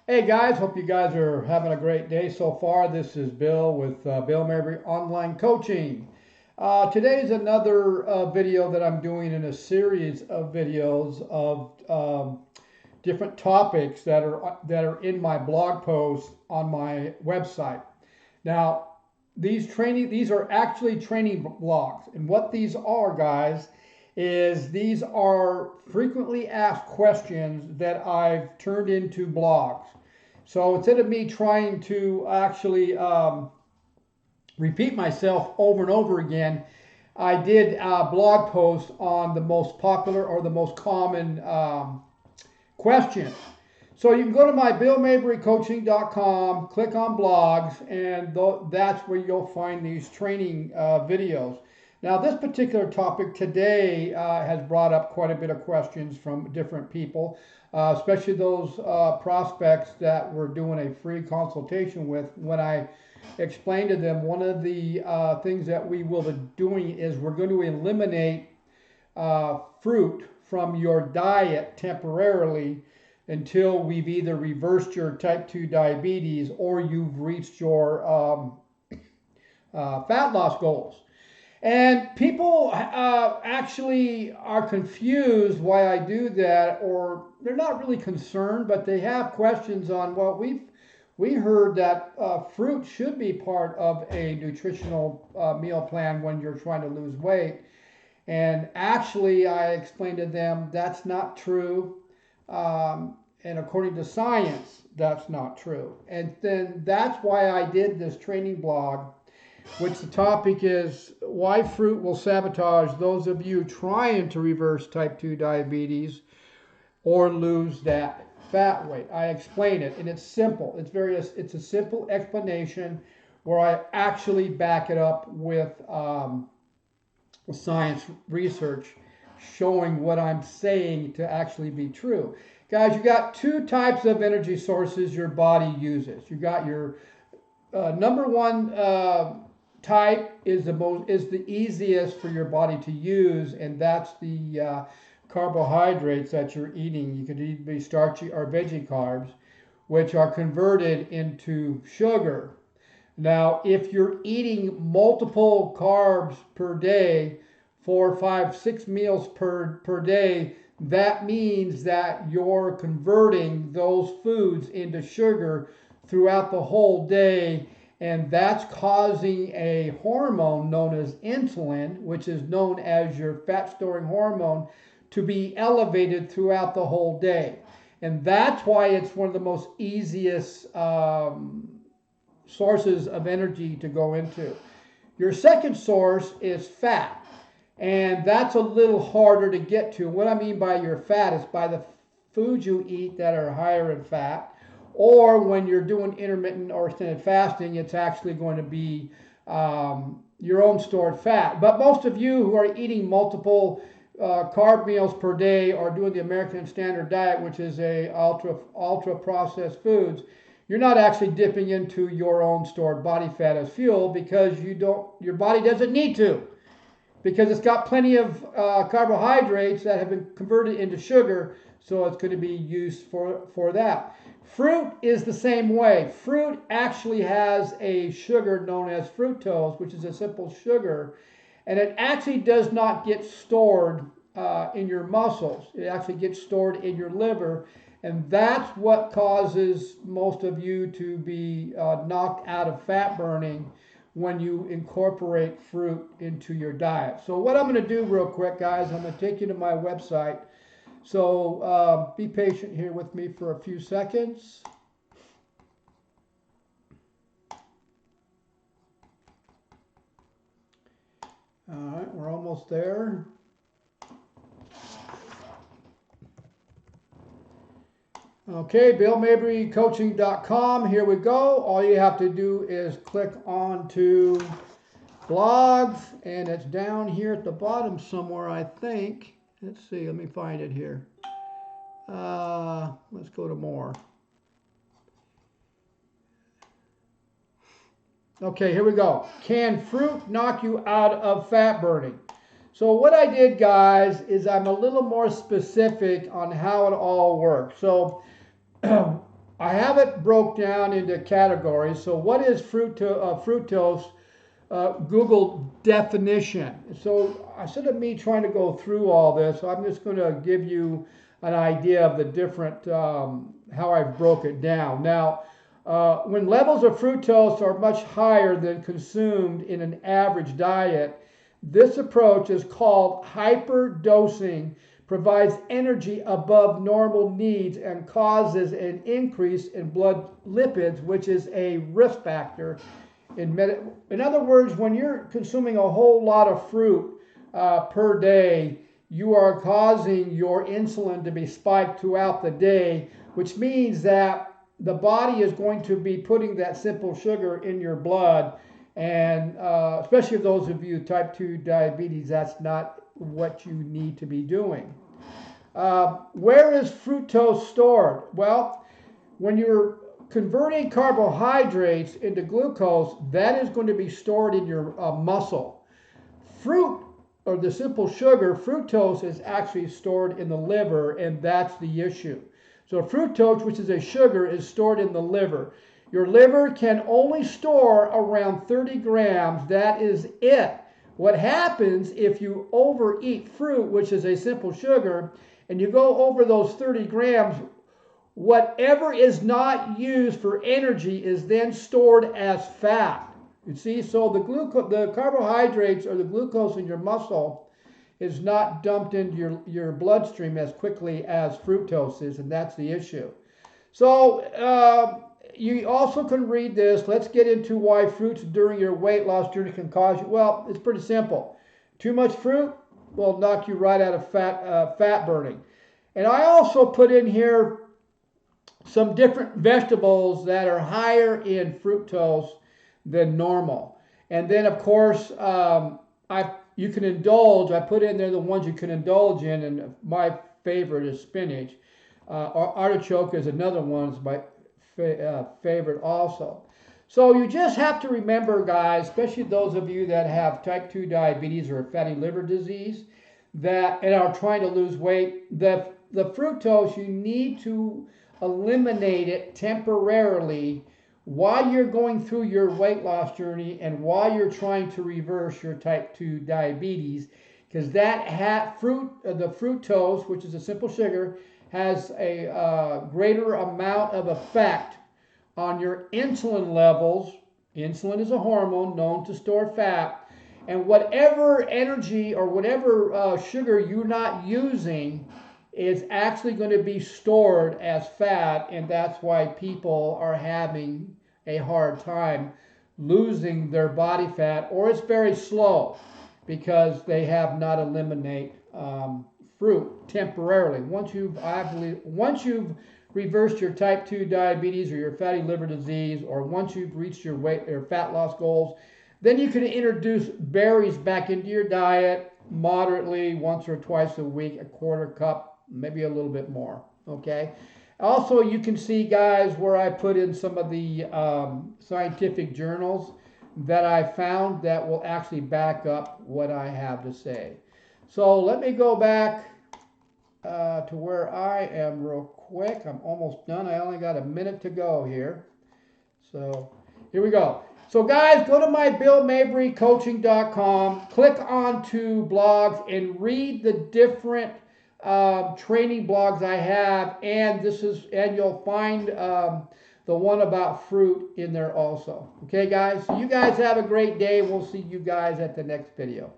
Hey guys, hope you guys are having a great day so far. This is Bill with Bill Mabry Online Coaching. Today is another video that I'm doing in a series of videos of different topics that are in my blog post on my website. Now, these are actually training blogs, and what these are, guys, is these are frequently asked questions that I've turned into blogs. So instead of me trying to actually repeat myself over and over again, I did a blog post on the most popular or the most common questions. So you can go to my billmabrycoaching.com, click on blogs, and that's where you'll find these training videos. Now, this particular topic today has brought up quite a bit of questions from different people, especially those prospects that we're doing a free consultation with. When I explained to them, one of the things that we will be doing is we're going to eliminate fruit from your diet temporarily until we've either reversed your type 2 diabetes or you've reached your fat loss goals. And people actually are confused why I do that, or they're not really concerned, but they have questions on, well, we heard that fruit should be part of a nutritional meal plan when you're trying to lose weight. And actually, I explained to them that's not true. And according to science, that's not true. And then that's why I did this training blog, which the topic is why fruit will sabotage those of you trying to reverse type 2 diabetes or lose that fat weight. I explain it, and it's simple. It's a simple explanation where I actually back it up with science research showing what I'm saying to actually be true. Guys, you got two types of energy sources your body uses. You got your number one type is the easiest for your body to use, and that's the carbohydrates that you're eating. You could either be starchy or veggie carbs, which are converted into sugar. Now, if you're eating multiple carbs per day, 4, 5, 6 meals per day, that means that you're converting those foods into sugar throughout the whole day, and that's causing a hormone known as insulin, which is known as your fat storing hormone, to be elevated throughout the whole day. And that's why it's one of the most easiest sources of energy to go into. Your second source is fat, and that's a little harder to get to. What I mean by your fat is by the foods you eat that are higher in fat, or when you're doing intermittent or extended fasting, it's actually going to be your own stored fat. But most of you who are eating multiple carb meals per day or doing the American Standard Diet, which is a ultra processed foods, you're not actually dipping into your own stored body fat as fuel because your body doesn't need to, because it's got plenty of carbohydrates that have been converted into sugar, so it's going to be used for that. Fruit is the same way. Fruit actually has a sugar known as fructose, which is a simple sugar, and it actually does not get stored in your muscles. It actually gets stored in your liver, and that's what causes most of you to be knocked out of fat burning when you incorporate fruit into your diet. So what I'm going to do real quick, guys, I'm going to take you to my website. So be patient here with me for a few seconds. All right, we're almost there. Okay, billmabrycoaching.com. Here we go. All you have to do is click on to blogs, and it's down here at the bottom somewhere, I think. Let's see, let me find it here. Let's go to more. Okay, here we go. Can fruit knock you out of fat burning? So what I did, guys, is I'm a little more specific on how it all works. So I have it broke down into categories. So what is fructose? Google definition. So instead of me trying to go through all this, I'm just going to give you an idea of the different, how I've broke it down. Now, when levels of fructose are much higher than consumed in an average diet, this approach is called hyperdosing, provides energy above normal needs, and causes an increase in blood lipids, which is a risk factor. In other words, when you're consuming a whole lot of fruit per day, you are causing your insulin to be spiked throughout the day, which means that the body is going to be putting that simple sugar in your blood. And especially those of you with type 2 diabetes, that's not what you need to be doing. Where is fructose stored? Well, when you're converting carbohydrates into glucose, that is going to be stored in your muscle. Fruit, or the simple sugar, fructose, is actually stored in the liver, and that's the issue. So fructose, which is a sugar, is stored in the liver. Your liver can only store around 30 grams. That is it. What happens if you overeat fruit, which is a simple sugar, and you go over those 30 grams, whatever is not used for energy is then stored as fat. You see, so the carbohydrates or the glucose in your muscle is not dumped into your bloodstream as quickly as fructose is, and that's the issue. So you also can read this. Let's get into why fruits during your weight loss journey can cause you. Well, it's pretty simple. Too much fruit will knock you right out of fat burning. And I also put in here some different vegetables that are higher in fructose than normal. And then, of course, you can indulge. I put in there the ones you can indulge in, and my favorite is spinach. Artichoke is another one. It's my favorite also. So you just have to remember, guys, especially those of you that have type 2 diabetes or fatty liver disease and are trying to lose weight, the fructose, you need to eliminate it temporarily while you're going through your weight loss journey and while you're trying to reverse your type 2 diabetes, because the fructose, which is a simple sugar, has a greater amount of effect on your insulin levels. Insulin is a hormone known to store fat, and whatever energy or whatever sugar you're not using is actually going to be stored as fat, and that's why people are having a hard time losing their body fat, or it's very slow because they have not eliminated fruit temporarily. Once you've reversed your type 2 diabetes or your fatty liver disease, or once you've reached your weight or fat loss goals, then you can introduce berries back into your diet moderately, once or twice a week, a quarter cup, maybe a little bit more. Okay. Also, you can see, guys, where I put in some of the scientific journals that I found that will actually back up what I have to say. So let me go back to where I am real quick. I'm almost done. I only got a minute to go here. So here we go. So guys, go to my BillMabryCoaching.com, click on to blogs, and read the different training blogs I have, and you'll find the one about fruit in there also. Okay, guys? So you guys have a great day. We'll see you guys at the next video.